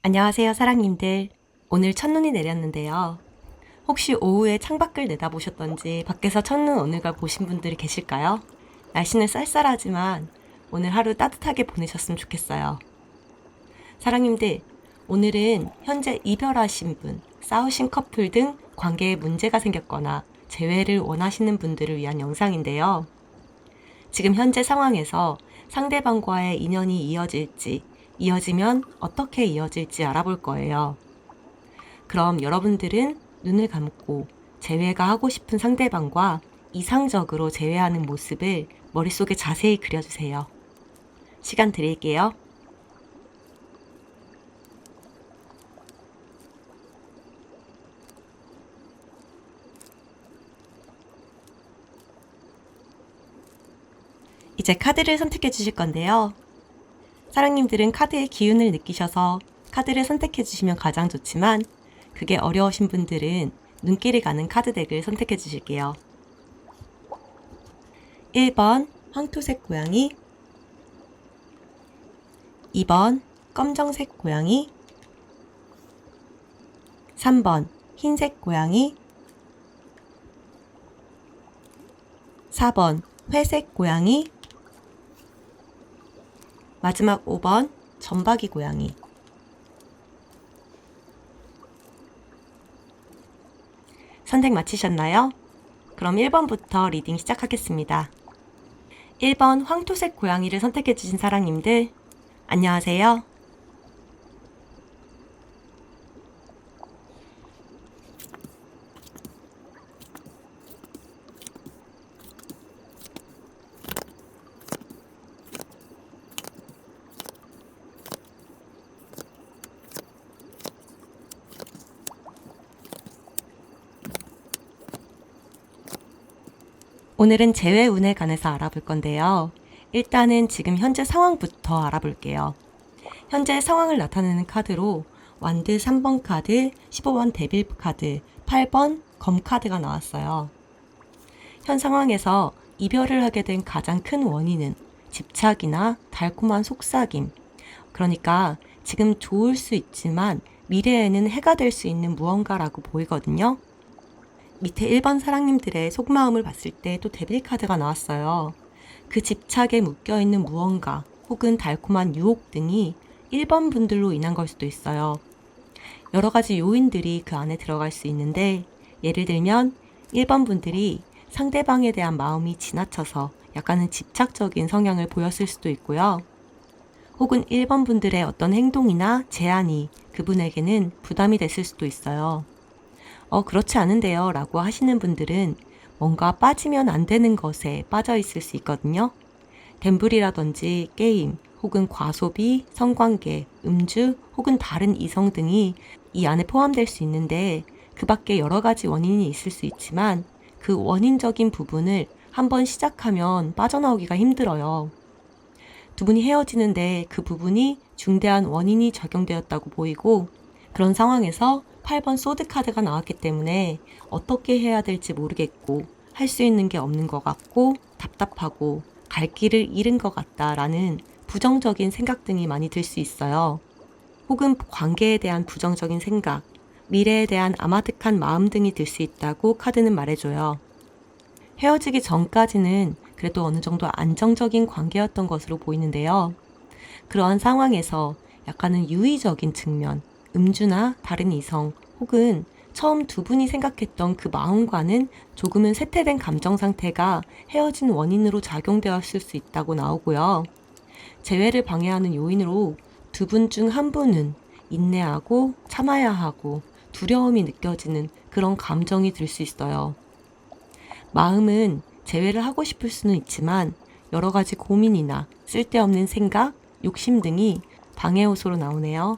안녕하세요, 사랑님들. 오늘 첫눈이 내렸는데요. 혹시 오후에 창밖을 내다보셨던지 밖에서 첫눈 오는 걸 보신 분들이 계실까요? 날씨는 쌀쌀하지만 오늘 하루 따뜻하게 보내셨으면 좋겠어요. 사랑님들, 오늘은 현재 이별하신 분, 싸우신 커플 등 관계에 문제가 생겼거나 재회를 원하시는 분들을 위한 영상인데요. 지금 현재 상황에서 상대방과의 인연이 이어지면 어떻게 이어질지 알아볼 거예요. 그럼 여러분들은 눈을 감고 재회가 하고 싶은 상대방과 이상적으로 재회하는 모습을 머릿속에 자세히 그려주세요. 시간 드릴게요. 이제 카드를 선택해 주실 건데요. 사랑님들은 카드의 기운을 느끼셔서 카드를 선택해 주시면 가장 좋지만 그게 어려우신 분들은 눈길이 가는 카드 덱을 선택해 주실게요. 1번 황토색 고양이, 2번 검정색 고양이, 3번 흰색 고양이, 4번 회색 고양이, 마지막 5번 점박이 고양이. 선택 마치셨나요? 그럼 1번부터 리딩 시작하겠습니다. 1번 황토색 고양이를 선택해주신 사랑님들, 안녕하세요. 오늘은 재회 운에 관해서 알아볼 건데요. 일단은 지금 현재 상황부터 알아볼게요. 현재 상황을 나타내는 카드로 완드 3번 카드, 15번 데빌 카드, 8번 검 카드가 나왔어요. 현 상황에서 이별을 하게 된 가장 큰 원인은 집착이나 달콤한 속삭임. 그러니까 지금 좋을 수 있지만 미래에는 해가 될 수 있는 무언가라고 보이거든요. 밑에 1번 사랑님들의 속마음을 봤을 때 또 데빌 카드가 나왔어요. 그 집착에 묶여있는 무언가 혹은 달콤한 유혹 등이 1번 분들로 인한 걸 수도 있어요. 여러 가지 요인들이 그 안에 들어갈 수 있는데 예를 들면 1번 분들이 상대방에 대한 마음이 지나쳐서 약간은 집착적인 성향을 보였을 수도 있고요. 혹은 1번 분들의 어떤 행동이나 제안이 그분에게는 부담이 됐을 수도 있어요. 그렇지 않은데요 라고 하시는 분들은 뭔가 빠지면 안 되는 것에 빠져 있을 수 있거든요. 갬블이라든지 게임, 혹은 과소비, 성관계, 음주, 혹은 다른 이성 등이 이 안에 포함될 수 있는데 그 밖에 여러 가지 원인이 있을 수 있지만 그 원인적인 부분을 한번 시작하면 빠져나오기가 힘들어요. 두 분이 헤어지는데 그 부분이 중대한 원인이 적용되었다고 보이고 그런 상황에서 8번 소드 카드가 나왔기 때문에 어떻게 해야 될지 모르겠고 할 수 있는 게 없는 것 같고 답답하고 갈 길을 잃은 것 같다라는 부정적인 생각 등이 많이 들 수 있어요. 혹은 관계에 대한 부정적인 생각, 미래에 대한 아마득한 마음 등이 들 수 있다고 카드는 말해줘요. 헤어지기 전까지는 그래도 어느 정도 안정적인 관계였던 것으로 보이는데요. 그러한 상황에서 약간은 유의적인 측면, 음주나 다른 이성 혹은 처음 두 분이 생각했던 그 마음과는 조금은 쇠퇴된 감정 상태가 헤어진 원인으로 작용되었을 수 있다고 나오고요. 재회를 방해하는 요인으로 두 분 중 한 분은 인내하고 참아야 하고 두려움이 느껴지는 그런 감정이 들 수 있어요. 마음은 재회를 하고 싶을 수는 있지만 여러 가지 고민이나 쓸데없는 생각, 욕심 등이 방해 요소로 나오네요.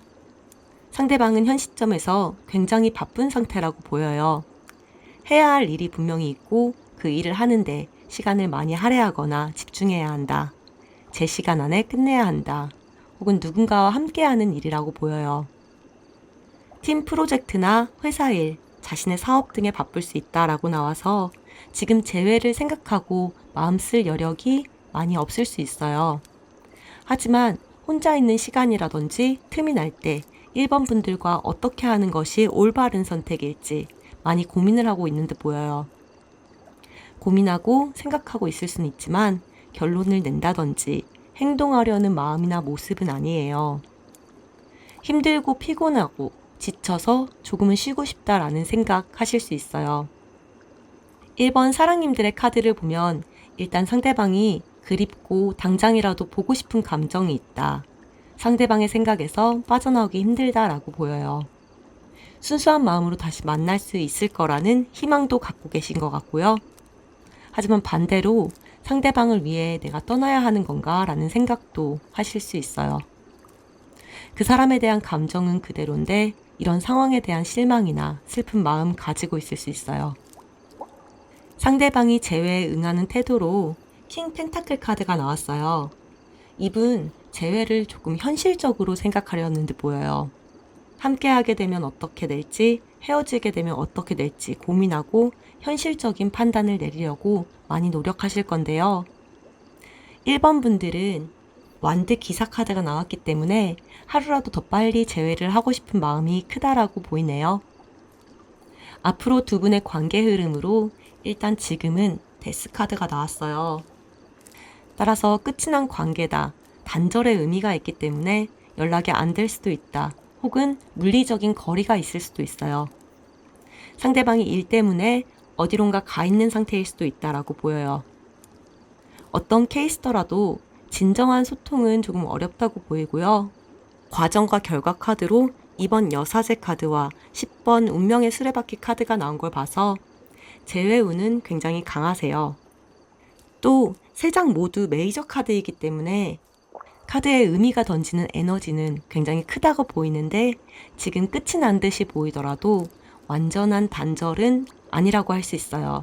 상대방은 현 시점에서 굉장히 바쁜 상태라고 보여요. 해야 할 일이 분명히 있고 그 일을 하는데 시간을 많이 할애하거나 집중해야 한다. 제 시간 안에 끝내야 한다. 혹은 누군가와 함께하는 일이라고 보여요. 팀 프로젝트나 회사 일, 자신의 사업 등에 바쁠 수 있다라고 나와서 지금 재회를 생각하고 마음 쓸 여력이 많이 없을 수 있어요. 하지만 혼자 있는 시간이라든지 틈이 날 때 1번 분들과 어떻게 하는 것이 올바른 선택일지 많이 고민을 하고 있는 듯 보여요. 고민하고 생각하고 있을 수는 있지만 결론을 낸다든지 행동하려는 마음이나 모습은 아니에요. 힘들고 피곤하고 지쳐서 조금은 쉬고 싶다라는 생각 하실 수 있어요. 1번 사랑님들의 카드를 보면 일단 상대방이 그립고 당장이라도 보고 싶은 감정이 있다. 상대방의 생각에서 빠져나오기 힘들다라고 보여요. 순수한 마음으로 다시 만날 수 있을 거라는 희망도 갖고 계신 것 같고요. 하지만 반대로 상대방을 위해 내가 떠나야 하는 건가 라는 생각도 하실 수 있어요. 그 사람에 대한 감정은 그대로인데 이런 상황에 대한 실망이나 슬픈 마음 가지고 있을 수 있어요. 상대방이 재회에 응하는 태도로 킹 펜타클 카드가 나왔어요. 이분 재회를 조금 현실적으로 생각하려는 듯 보여요. 함께 하게 되면 어떻게 될지, 헤어지게 되면 어떻게 될지 고민하고 현실적인 판단을 내리려고 많이 노력하실 건데요. 1번 분들은 완드 기사 카드가 나왔기 때문에 하루라도 더 빨리 재회를 하고 싶은 마음이 크다라고 보이네요. 앞으로 두 분의 관계 흐름으로 일단 지금은 데스 카드가 나왔어요. 따라서 끝이 난 관계다, 단절의 의미가 있기 때문에 연락이 안 될 수도 있다, 혹은 물리적인 거리가 있을 수도 있어요. 상대방이 일 때문에 어디론가 가 있는 상태일 수도 있다라고 보여요. 어떤 케이스더라도 진정한 소통은 조금 어렵다고 보이고요. 과정과 결과 카드로 2번 여사제 카드와 10번 운명의 수레바퀴 카드가 나온 걸 봐서 재회운은 굉장히 강하세요. 또 3장 모두 메이저 카드이기 때문에 카드의 의미가 던지는 에너지는 굉장히 크다고 보이는데 지금 끝이 난 듯이 보이더라도 완전한 단절은 아니라고 할 수 있어요.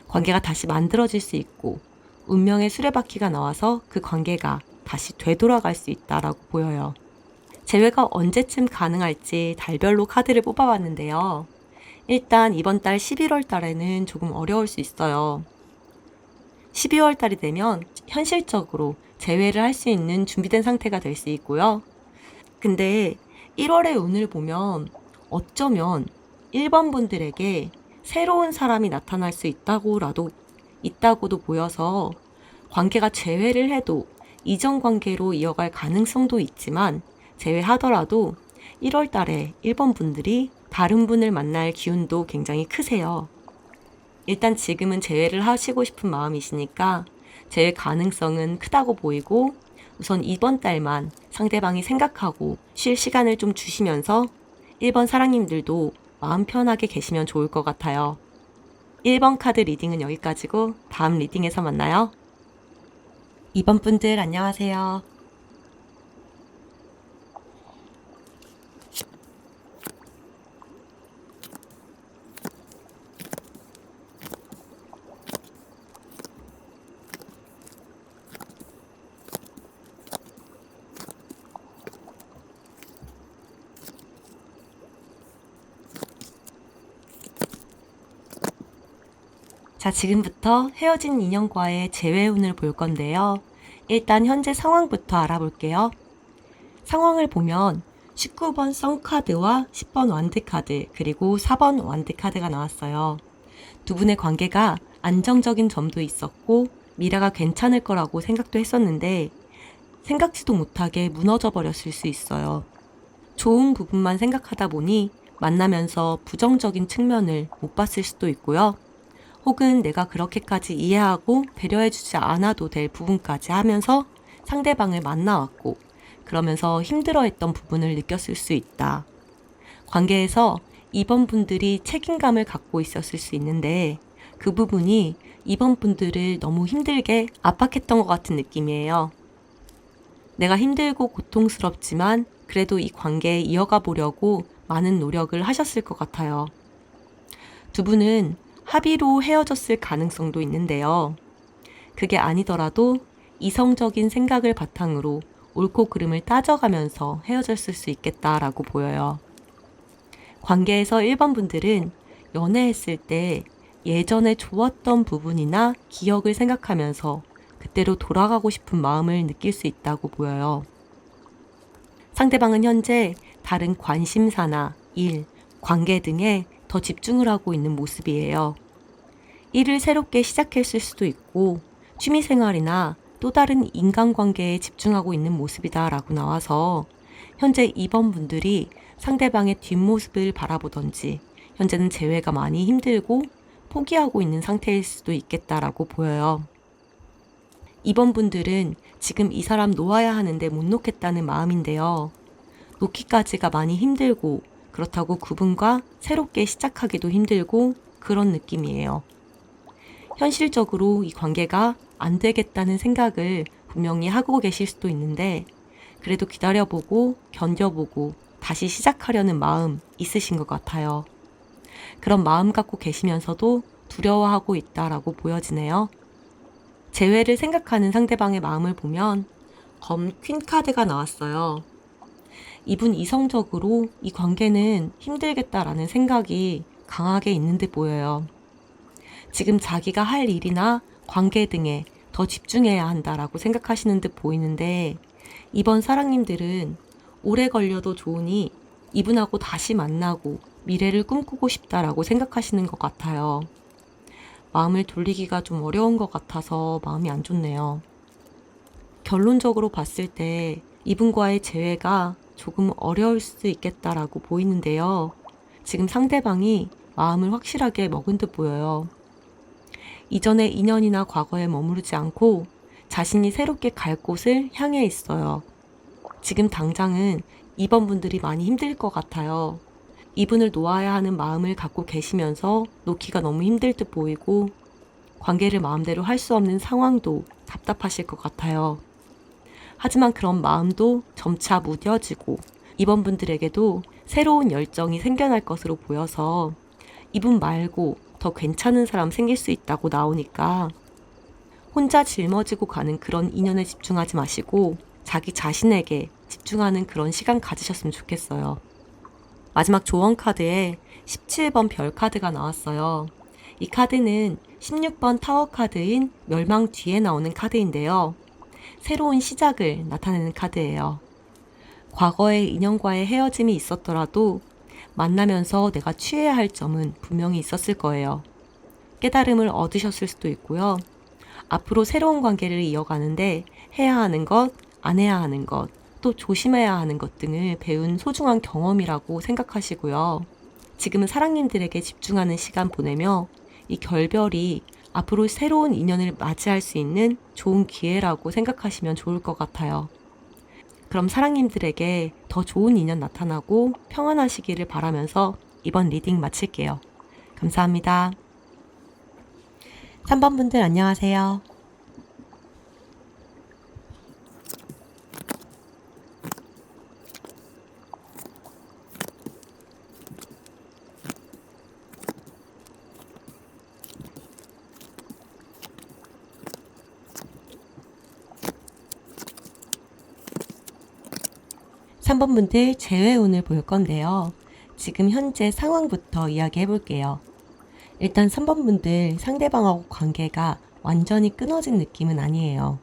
관계가 다시 만들어질 수 있고 운명의 수레바퀴가 나와서 그 관계가 다시 되돌아갈 수 있다라고 보여요. 재회가 언제쯤 가능할지 달별로 카드를 뽑아봤는데요. 일단 이번 달 11월 달에는 조금 어려울 수 있어요. 12월 달이 되면 현실적으로 재회를 할 수 있는 준비된 상태가 될 수 있고요. 근데 1월의 운을 보면 어쩌면 1번 분들에게 새로운 사람이 나타날 수 있다고도 보여서 관계가 재회를 해도 이전 관계로 이어갈 가능성도 있지만 재회하더라도 1월 달에 1번 분들이 다른 분을 만날 기운도 굉장히 크세요. 일단 지금은 재회를 하시고 싶은 마음이시니까 재회 가능성은 크다고 보이고 우선 이번 달만 상대방이 생각하고 쉴 시간을 좀 주시면서 1번 사랑님들도 마음 편하게 계시면 좋을 것 같아요. 1번 카드 리딩은 여기까지고 다음 리딩에서 만나요. 2번 분들 안녕하세요. 자, 지금부터 헤어진 인연과의 재회운을 볼 건데요. 일단 현재 상황부터 알아볼게요. 상황을 보면 19번 썬카드와 10번 완드카드 그리고 4번 완드카드가 나왔어요. 두 분의 관계가 안정적인 점도 있었고 미래가 괜찮을 거라고 생각도 했었는데 생각지도 못하게 무너져 버렸을 수 있어요. 좋은 부분만 생각하다 보니 만나면서 부정적인 측면을 못 봤을 수도 있고요. 혹은 내가 그렇게까지 이해하고 배려해주지 않아도 될 부분까지 하면서 상대방을 만나왔고 그러면서 힘들어했던 부분을 느꼈을 수 있다. 관계에서 2번 분들이 책임감을 갖고 있었을 수 있는데 그 부분이 2번 분들을 너무 힘들게 압박했던 것 같은 느낌이에요. 내가 힘들고 고통스럽지만 그래도 이 관계에 이어가 보려고 많은 노력을 하셨을 것 같아요. 두 분은 합의로 헤어졌을 가능성도 있는데요. 그게 아니더라도 이성적인 생각을 바탕으로 옳고 그름을 따져가면서 헤어졌을 수 있겠다라고 보여요. 관계에서 1번 분들은 연애했을 때 예전에 좋았던 부분이나 기억을 생각하면서 그때로 돌아가고 싶은 마음을 느낄 수 있다고 보여요. 상대방은 현재 다른 관심사나 일, 관계 등에 더 집중을 하고 있는 모습이에요. 일을 새롭게 시작했을 수도 있고 취미생활이나 또 다른 인간관계에 집중하고 있는 모습이다라고 나와서 현재 2번 분들이 상대방의 뒷모습을 바라보던지 현재는 재회가 많이 힘들고 포기하고 있는 상태일 수도 있겠다라고 보여요. 2번 분들은 지금 이 사람 놓아야 하는데 못 놓겠다는 마음인데요. 놓기까지가 많이 힘들고 그렇다고 그분과 새롭게 시작하기도 힘들고 그런 느낌이에요. 현실적으로 이 관계가 안 되겠다는 생각을 분명히 하고 계실 수도 있는데 그래도 기다려보고 견뎌보고 다시 시작하려는 마음 있으신 것 같아요. 그런 마음 갖고 계시면서도 두려워하고 있다라고 보여지네요. 재회를 생각하는 상대방의 마음을 보면 검 퀸 카드가 나왔어요. 이분 이성적으로 이 관계는 힘들겠다라는 생각이 강하게 있는 듯 보여요. 지금 자기가 할 일이나 관계 등에 더 집중해야 한다라고 생각하시는 듯 보이는데 이번 사랑님들은 오래 걸려도 좋으니 이분하고 다시 만나고 미래를 꿈꾸고 싶다라고 생각하시는 것 같아요. 마음을 돌리기가 좀 어려운 것 같아서 마음이 안 좋네요. 결론적으로 봤을 때 이분과의 재회가 조금 어려울 수도 있겠다라고 보이는데요. 지금 상대방이 마음을 확실하게 먹은 듯 보여요. 이전의 인연이나 과거에 머무르지 않고 자신이 새롭게 갈 곳을 향해 있어요. 지금 당장은 2번 분들이 많이 힘들 것 같아요. 이분을 놓아야 하는 마음을 갖고 계시면서 놓기가 너무 힘들 듯 보이고 관계를 마음대로 할 수 없는 상황도 답답하실 것 같아요. 하지만 그런 마음도 점차 무뎌지고 이번 분들에게도 새로운 열정이 생겨날 것으로 보여서 이분 말고 더 괜찮은 사람 생길 수 있다고 나오니까 혼자 짊어지고 가는 그런 인연에 집중하지 마시고 자기 자신에게 집중하는 그런 시간 가지셨으면 좋겠어요. 마지막 조언 카드에 17번 별 카드가 나왔어요. 이 카드는 16번 타워 카드인 멸망 뒤에 나오는 카드인데요. 새로운 시작을 나타내는 카드예요. 과거의 인연과의 헤어짐이 있었더라도 만나면서 내가 취해야 할 점은 분명히 있었을 거예요. 깨달음을 얻으셨을 수도 있고요. 앞으로 새로운 관계를 이어가는데 해야 하는 것, 안 해야 하는 것, 또 조심해야 하는 것 등을 배운 소중한 경험이라고 생각하시고요. 지금은 사랑님들에게 집중하는 시간 보내며 이 결별이 앞으로 새로운 인연을 맞이할 수 있는 좋은 기회라고 생각하시면 좋을 것 같아요. 그럼 사랑님들에게 더 좋은 인연 나타나고 평안하시기를 바라면서 이번 리딩 마칠게요. 감사합니다. 3번 분들 안녕하세요. 삼 번 분들 재회운을 볼 건데요. 지금 현재 상황부터 이야기해 볼게요. 일단 3번 분들 상대방하고 관계가 완전히 끊어진 느낌은 아니에요.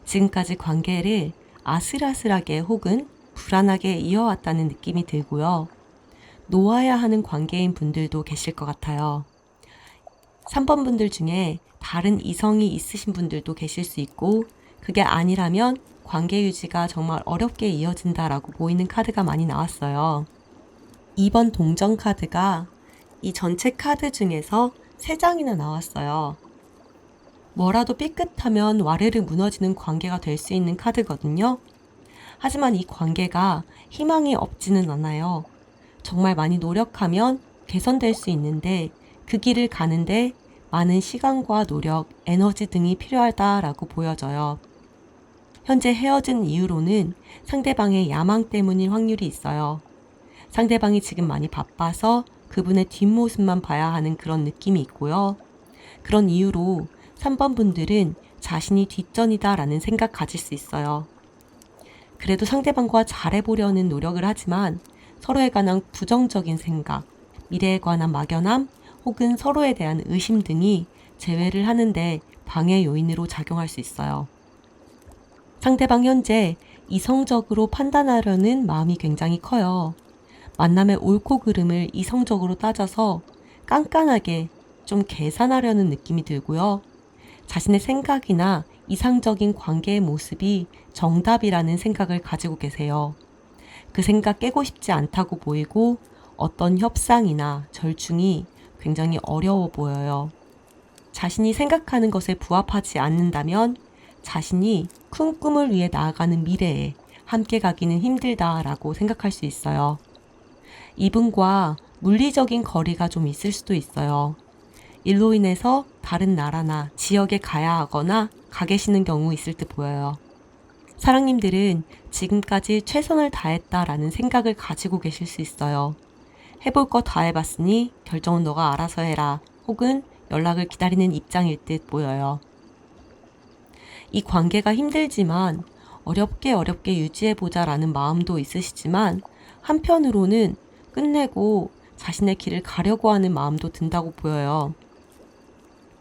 지금까지 관계를 아슬아슬하게 혹은 불안하게 이어왔다는 느낌이 들고요. 놓아야 하는 관계인 분들도 계실 것 같아요. 3번 분들 중에 다른 이성이 있으신 분들도 계실 수 있고 그게 아니라면 관계 유지가 정말 어렵게 이어진다라고 보이는 카드가 많이 나왔어요. 2번 동전 카드가 이 전체 카드 중에서 3장이나 나왔어요. 뭐라도 삐끗하면 와르르 무너지는 관계가 될 수 있는 카드거든요. 하지만 이 관계가 희망이 없지는 않아요. 정말 많이 노력하면 개선될 수 있는데 그 길을 가는데 많은 시간과 노력, 에너지 등이 필요하다라고 보여져요. 현재 헤어진 이유로는 상대방의 야망 때문일 확률이 있어요. 상대방이 지금 많이 바빠서 그분의 뒷모습만 봐야 하는 그런 느낌이 있고요. 그런 이유로 3번 분들은 자신이 뒷전이다 라는 생각 가질 수 있어요. 그래도 상대방과 잘해보려는 노력을 하지만 서로에 관한 부정적인 생각, 미래에 관한 막연함 혹은 서로에 대한 의심 등이 재회를 하는데 방해 요인으로 작용할 수 있어요. 상대방 현재 이성적으로 판단하려는 마음이 굉장히 커요. 만남의 옳고 그름을 이성적으로 따져서 깐깐하게 좀 계산하려는 느낌이 들고요. 자신의 생각이나 이상적인 관계의 모습이 정답이라는 생각을 가지고 계세요. 그 생각 깨고 싶지 않다고 보이고 어떤 협상이나 절충이 굉장히 어려워 보여요. 자신이 생각하는 것에 부합하지 않는다면 자신이 큰 꿈을 위해 나아가는 미래에 함께 가기는 힘들다라고 생각할 수 있어요. 이분과 물리적인 거리가 좀 있을 수도 있어요. 일로 인해서 다른 나라나 지역에 가야 하거나 가 계시는 경우 있을 듯 보여요. 사랑님들은 지금까지 최선을 다했다라는 생각을 가지고 계실 수 있어요. 해볼 거 다 해봤으니 결정은 너가 알아서 해라. 혹은 연락을 기다리는 입장일 듯 보여요. 이 관계가 힘들지만 어렵게 유지해보자라는 마음도 있으시지만 한편으로는 끝내고 자신의 길을 가려고 하는 마음도 든다고 보여요.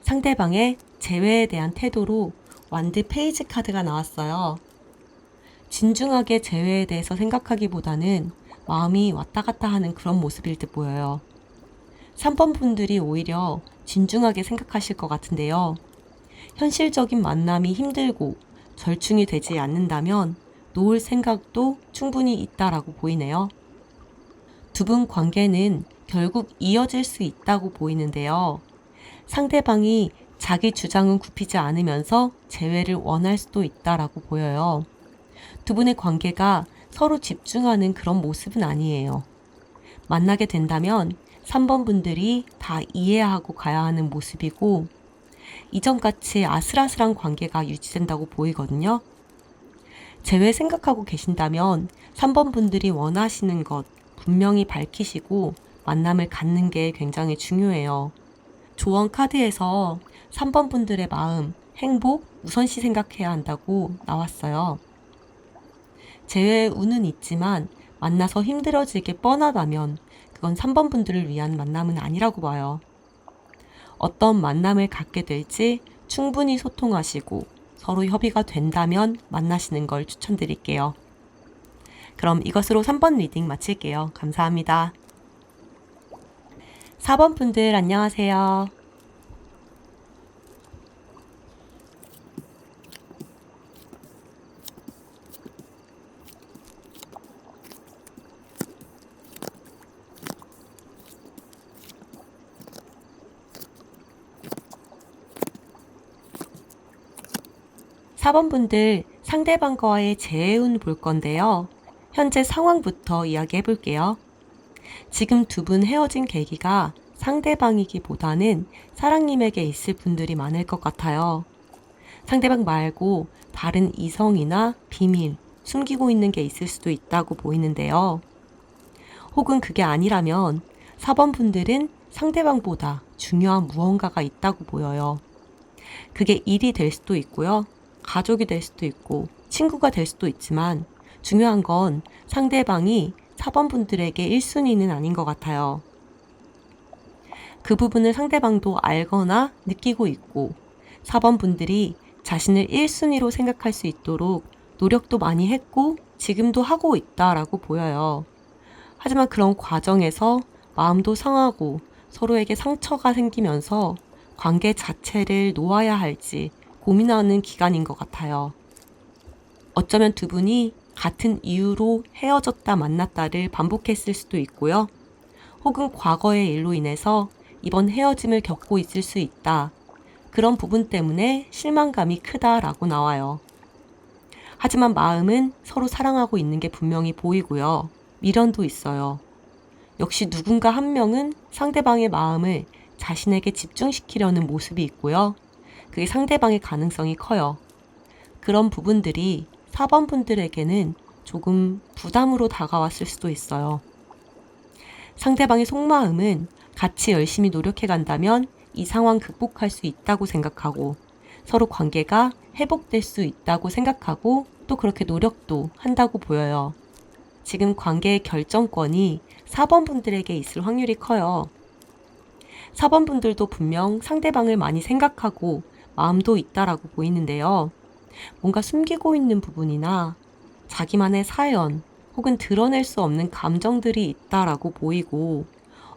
상대방의 재회에 대한 태도로 완드 페이지 카드가 나왔어요. 진중하게 재회에 대해서 생각하기보다는 마음이 왔다 갔다 하는 그런 모습일 듯 보여요. 3번 분들이 오히려 진중하게 생각하실 것 같은데요. 현실적인 만남이 힘들고 절충이 되지 않는다면 놓을 생각도 충분히 있다라고 보이네요. 두 분 관계는 결국 이어질 수 있다고 보이는데요. 상대방이 자기 주장은 굽히지 않으면서 재회를 원할 수도 있다라고 보여요. 두 분의 관계가 서로 집중하는 그런 모습은 아니에요. 만나게 된다면 3번 분들이 다 이해하고 가야 하는 모습이고 이전같이 아슬아슬한 관계가 유지된다고 보이거든요. 재회 생각하고 계신다면 3번 분들이 원하시는 것 분명히 밝히시고 만남을 갖는 게 굉장히 중요해요. 조언 카드에서 3번 분들의 마음, 행복, 우선시 생각해야 한다고 나왔어요. 재회의 운은 있지만 만나서 힘들어지게 뻔하다면 그건 3번 분들을 위한 만남은 아니라고 봐요. 어떤 만남을 갖게 될지 충분히 소통하시고 서로 협의가 된다면 만나시는 걸 추천드릴게요. 그럼 이것으로 3번 리딩 마칠게요. 감사합니다. 4번 분들 안녕하세요. 사 번 분들 상대방과의 재운 볼 건데요. 현재 상황부터 이야기해 볼게요. 지금 두 분 헤어진 계기가 상대방이기보다는 사랑님에게 있을 분들이 많을 것 같아요. 상대방 말고 다른 이성이나 비밀, 숨기고 있는 게 있을 수도 있다고 보이는데요. 혹은 그게 아니라면 4번 분들은 상대방보다 중요한 무언가가 있다고 보여요. 그게 일이 될 수도 있고요. 가족이 될 수도 있고 친구가 될 수도 있지만 중요한 건 상대방이 4번 분들에게 1순위는 아닌 것 같아요. 그 부분을 상대방도 알거나 느끼고 있고 4번 분들이 자신을 1순위로 생각할 수 있도록 노력도 많이 했고 지금도 하고 있다라고 보여요. 하지만 그런 과정에서 마음도 상하고 서로에게 상처가 생기면서 관계 자체를 놓아야 할지 고민하는 기간인 것 같아요. 어쩌면 두 분이 같은 이유로 헤어졌다 만났다를 반복했을 수도 있고요. 혹은 과거의 일로 인해서 이번 헤어짐을 겪고 있을 수 있다. 그런 부분 때문에 실망감이 크다라고 나와요. 하지만 마음은 서로 사랑하고 있는 게 분명히 보이고요. 미련도 있어요. 역시 누군가 한 명은 상대방의 마음을 자신에게 집중시키려는 모습이 있고요. 그게 상대방의 가능성이 커요. 그런 부분들이 4번 분들에게는 조금 부담으로 다가왔을 수도 있어요. 상대방의 속마음은 같이 열심히 노력해 간다면 이 상황 극복할 수 있다고 생각하고 서로 관계가 회복될 수 있다고 생각하고 또 그렇게 노력도 한다고 보여요. 지금 관계의 결정권이 4번 분들에게 있을 확률이 커요. 4번 분들도 분명 상대방을 많이 생각하고 마음도 있다라고 보이는데요. 뭔가 숨기고 있는 부분이나 자기만의 사연 혹은 드러낼 수 없는 감정들이 있다라고 보이고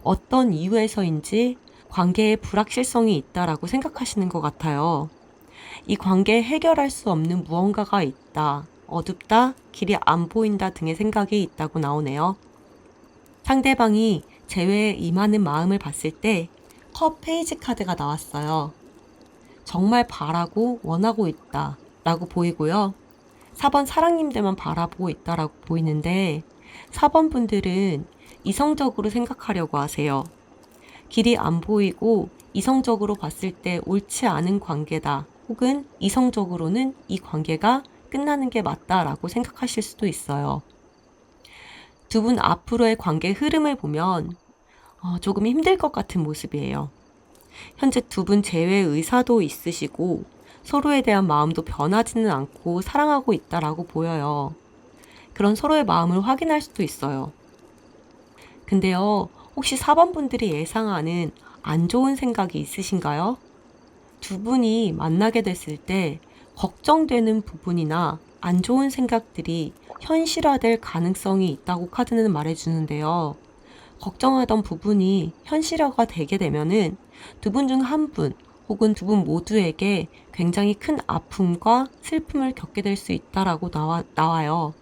어떤 이유에서인지 관계에 불확실성이 있다라고 생각하시는 것 같아요. 이 관계에 해결할 수 없는 무언가가 있다, 어둡다, 길이 안 보인다 등의 생각이 있다고 나오네요. 상대방이 재회에 임하는 마음을 봤을 때 컵 페이지 카드가 나왔어요. 정말 바라고 원하고 있다 라고 보이고요. 4번 사랑님들만 바라보고 있다라고 보이는데 4번 분들은 이성적으로 생각하려고 하세요. 길이 안 보이고 이성적으로 봤을 때 옳지 않은 관계다 혹은 이성적으로는 이 관계가 끝나는 게 맞다라고 생각하실 수도 있어요. 두 분 앞으로의 관계 흐름을 보면 조금 힘들 것 같은 모습이에요. 현재 두 분 재회 의사도 있으시고 서로에 대한 마음도 변하지는 않고 사랑하고 있다라고 보여요. 그런 서로의 마음을 확인할 수도 있어요. 근데요, 혹시 4번 분들이 예상하는 안 좋은 생각이 있으신가요? 두 분이 만나게 됐을 때 걱정되는 부분이나 안 좋은 생각들이 현실화될 가능성이 있다고 카드는 말해주는데요. 걱정하던 부분이 현실화가 되게 되면은 두 분 중 한 분 혹은 두 분 모두에게 굉장히 큰 아픔과 슬픔을 겪게 될 수 있다라고 나와요.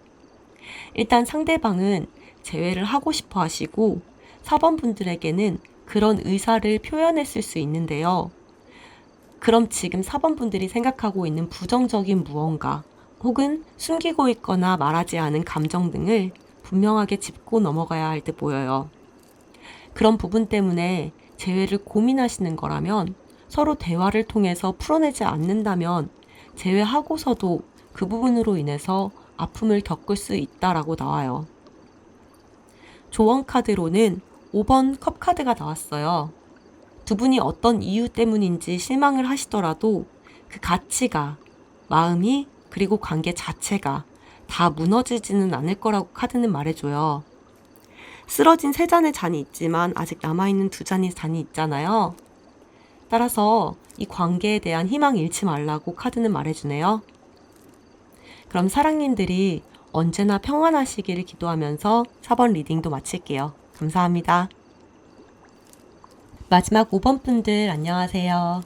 일단 상대방은 재회를 하고 싶어 하시고 4번 분들에게는 그런 의사를 표현했을 수 있는데요. 그럼 지금 4번 분들이 생각하고 있는 부정적인 무언가 혹은 숨기고 있거나 말하지 않은 감정 등을 분명하게 짚고 넘어가야 할 듯 보여요. 그런 부분 때문에 재회를 고민하시는 거라면 서로 대화를 통해서 풀어내지 않는다면 재회하고서도 그 부분으로 인해서 아픔을 겪을 수 있다라고 나와요. 조언 카드로는 5번 컵 카드가 나왔어요. 두 분이 어떤 이유 때문인지 실망을 하시더라도 그 가치가, 마음이, 그리고 관계 자체가 다 무너지지는 않을 거라고 카드는 말해줘요. 쓰러진 3잔의 잔이 있지만 아직 남아있는 2잔의 잔이 있잖아요. 따라서 이 관계에 대한 희망 잃지 말라고 카드는 말해주네요. 그럼 사랑님들이 언제나 평안하시기를 기도하면서 4번 리딩도 마칠게요. 감사합니다. 마지막 5번 분들 안녕하세요.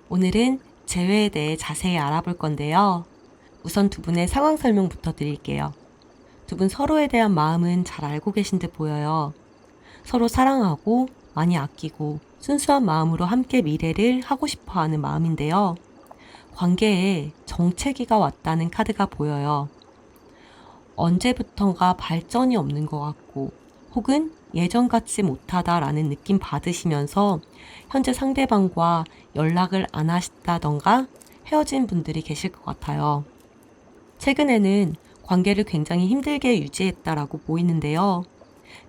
오늘은 재회에 대해 자세히 알아볼 건데요. 우선 두 분의 상황 설명부터 드릴게요. 두 분 서로에 대한 마음은 잘 알고 계신 듯 보여요. 서로 사랑하고 많이 아끼고 순수한 마음으로 함께 미래를 하고 싶어 하는 마음인데요. 관계에 정체기가 왔다는 카드가 보여요. 언제부턴가 발전이 없는 것 같고 혹은 예전 같지 못하다라는 느낌 받으시면서 현재 상대방과 연락을 안 하시다던가 헤어진 분들이 계실 것 같아요. 최근에는 관계를 굉장히 힘들게 유지했다라고 보이는데요.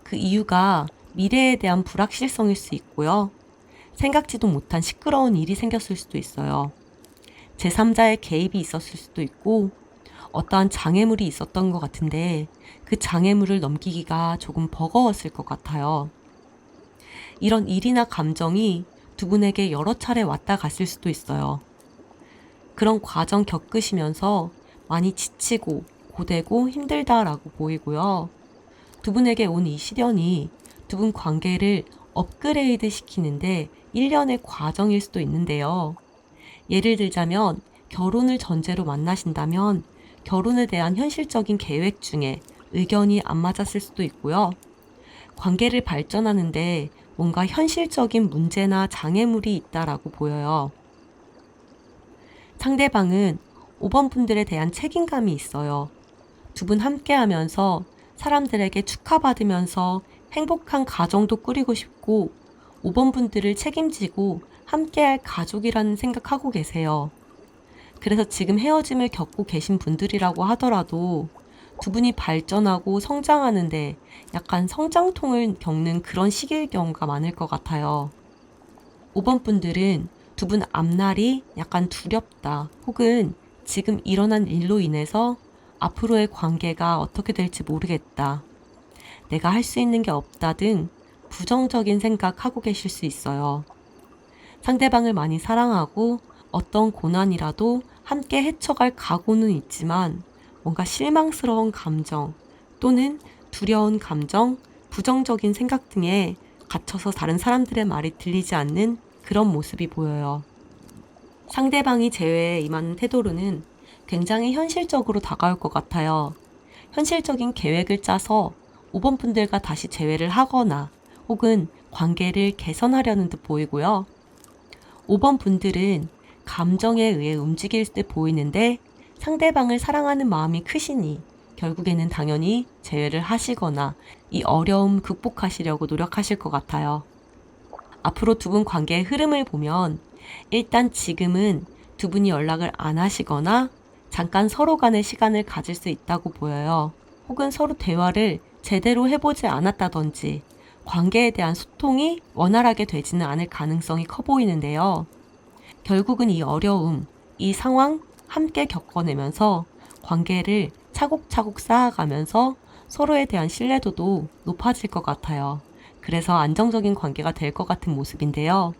그 이유가 미래에 대한 불확실성일 수 있고요. 생각지도 못한 시끄러운 일이 생겼을 수도 있어요. 제3자의 개입이 있었을 수도 있고 어떠한 장애물이 있었던 것 같은데 그 장애물을 넘기기가 조금 버거웠을 것 같아요. 이런 일이나 감정이 두 분에게 여러 차례 왔다 갔을 수도 있어요. 그런 과정 겪으시면서 많이 지치고 고되고 힘들다라고 보이고요. 두 분에게 온 이 시련이 두 분 관계를 업그레이드 시키는데 1년의 과정일 수도 있는데요. 예를 들자면 결혼을 전제로 만나신다면 결혼에 대한 현실적인 계획 중에 의견이 안 맞았을 수도 있고요. 관계를 발전하는데 뭔가 현실적인 문제나 장애물이 있다라고 보여요. 상대방은 5번 분들에 대한 책임감이 있어요. 두 분 함께 하면서 사람들에게 축하받으면서 행복한 가정도 꾸리고 싶고 5번 분들을 책임지고 함께할 가족이라는 생각하고 계세요. 그래서 지금 헤어짐을 겪고 계신 분들이라고 하더라도 두 분이 발전하고 성장하는데 약간 성장통을 겪는 그런 시기일 경우가 많을 것 같아요. 5번 분들은 두 분 앞날이 약간 두렵다 혹은 지금 일어난 일로 인해서 앞으로의 관계가 어떻게 될지 모르겠다. 내가 할 수 있는 게 없다 등 부정적인 생각하고 계실 수 있어요. 상대방을 많이 사랑하고 어떤 고난이라도 함께 헤쳐갈 각오는 있지만 뭔가 실망스러운 감정 또는 두려운 감정, 부정적인 생각 등에 갇혀서 다른 사람들의 말이 들리지 않는 그런 모습이 보여요. 상대방이 재회에 임하는 태도로는 굉장히 현실적으로 다가올 것 같아요. 현실적인 계획을 짜서 5번 분들과 다시 재회를 하거나 혹은 관계를 개선하려는 듯 보이고요. 5번 분들은 감정에 의해 움직일 듯 보이는데 상대방을 사랑하는 마음이 크시니 결국에는 당연히 재회를 하시거나 이 어려움 극복하시려고 노력하실 것 같아요. 앞으로 두 분 관계의 흐름을 보면 일단 지금은 두 분이 연락을 안 하시거나 잠깐 서로 간의 시간을 가질 수 있다고 보여요. 혹은 서로 대화를 제대로 해보지 않았다든지 관계에 대한 소통이 원활하게 되지는 않을 가능성이 커 보이는데요. 결국은 이 어려움, 이 상황 함께 겪어내면서 관계를 차곡차곡 쌓아가면서 서로에 대한 신뢰도도 높아질 것 같아요. 그래서 안정적인 관계가 될 것 같은 모습인데요.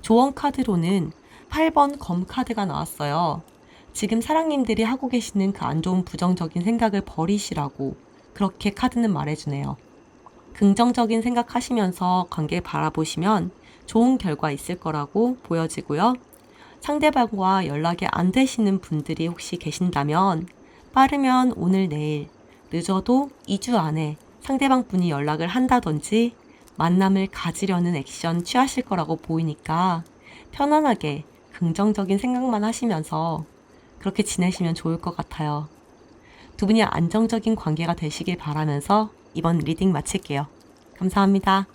조언 카드로는 8번 검 카드가 나왔어요. 지금 사랑님들이 하고 계시는 그 안 좋은 부정적인 생각을 버리시라고 그렇게 카드는 말해주네요. 긍정적인 생각하시면서 관계 바라보시면 좋은 결과 있을 거라고 보여지고요. 상대방과 연락이 안 되시는 분들이 혹시 계신다면 빠르면 오늘 내일, 늦어도 2주 안에 상대방 분이 연락을 한다든지 만남을 가지려는 액션 취하실 거라고 보이니까 편안하게 긍정적인 생각만 하시면서 그렇게 지내시면 좋을 것 같아요. 두 분이 안정적인 관계가 되시길 바라면서 이번 리딩 마칠게요. 감사합니다.